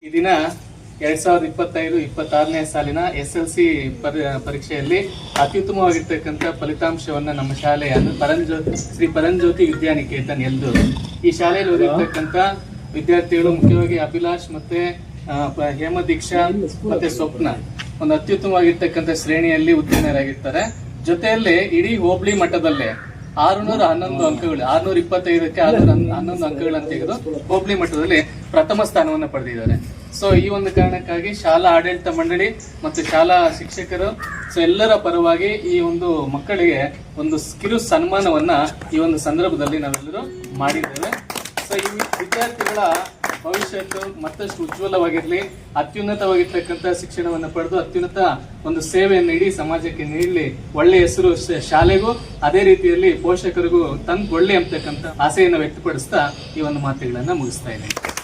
ಈ ದಿನ 2025-26ನೇ ಸಾಲಿನ SLC ಪರೀಕ್ಷೆಯಲ್ಲಿ ಅತ್ಯುತ್ತಮವಾಗಿರ್ತಕ್ಕಂಥ ಫಲಿತಾಂಶವನ್ನು ನಮ್ಮ ಶಾಲೆಯ ಶ್ರೀ ಪರಂಜ್ಯೋತಿ ವಿದ್ಯಾನಿಕೇತನ್ ಎಂದು ಈ ಶಾಲೆಯಲ್ಲಿ ಓದಿರ್ತಕ್ಕಂಥ ವಿದ್ಯಾರ್ಥಿಗಳು ಮುಖ್ಯವಾಗಿ ಅಭಿಲಾಷ್ ಮತ್ತೆ ಹೇಮದೀಕ್ಷಾ ಮತ್ತೆ ಸ್ವಪ್ನ ಒಂದು ಅತ್ಯುತ್ತಮವಾಗಿರ್ತಕ್ಕಂಥ ಶ್ರೇಣಿಯಲ್ಲಿ ಉತ್ತೀರ್ಣರಾಗಿರ್ತಾರೆ. ಜೊತೆಯಲ್ಲಿ ಇಡೀ ಹೋಬಳಿ ಮಟ್ಟದಲ್ಲೇ 611 ಅಂಕಗಳು 625ಕ್ಕೆ 611 ಅಂಕಗಳನ್ನು ತೆಗೆದು ಹೋಬಳಿ ಮಟ್ಟದಲ್ಲಿ ಪ್ರಥಮ ಸ್ಥಾನವನ್ನು ಪಡೆದಿದ್ದಾರೆ. ಸೊ ಈ ಒಂದು ಕಾರಣಕ್ಕಾಗಿ ಶಾಲಾ ಆಡಳಿತ ಮಂಡಳಿ ಮತ್ತು ಶಾಲಾ ಶಿಕ್ಷಕರು ಎಲ್ಲರ ಪರವಾಗಿ ಈ ಒಂದು ಮಕ್ಕಳಿಗೆ ಒಂದು ಕಿರು ಸನ್ಮಾನವನ್ನ ಈ ಒಂದು ಸಂದರ್ಭದಲ್ಲಿ ನಾವೆಲ್ಲರೂ ಮಾಡಿದ್ದೇವೆ. ಸೊ ಈ ವಿದ್ಯಾರ್ಥಿಗಳ ಭವಿಷ್ಯತ್ತು ಮತ್ತಷ್ಟು ಉಜ್ವಲವಾಗಿರಲಿ, ಅತ್ಯುನ್ನತವಾಗಿರ್ತಕ್ಕಂಥ ಶಿಕ್ಷಣವನ್ನು ಪಡೆದು ಅತ್ಯುನ್ನತ ಒಂದು ಸೇವೆಯನ್ನು ಇಡೀ ಸಮಾಜಕ್ಕೆ ನೀಡಲಿ, ಒಳ್ಳೆಯ ಹೆಸರು ಶಾಲೆಗೂ ಅದೇ ರೀತಿಯಲ್ಲಿ ಪೋಷಕರಿಗೂ ತಂದು ಒಳ್ಳೆ ಅಂತಕ್ಕಂಥ ಆಸೆಯನ್ನು ವ್ಯಕ್ತಪಡಿಸ್ತಾ ಈ ಒಂದು ಮಾತುಗಳನ್ನ ಮುಗಿಸ್ತಾ ಇದ್ದೇನೆ.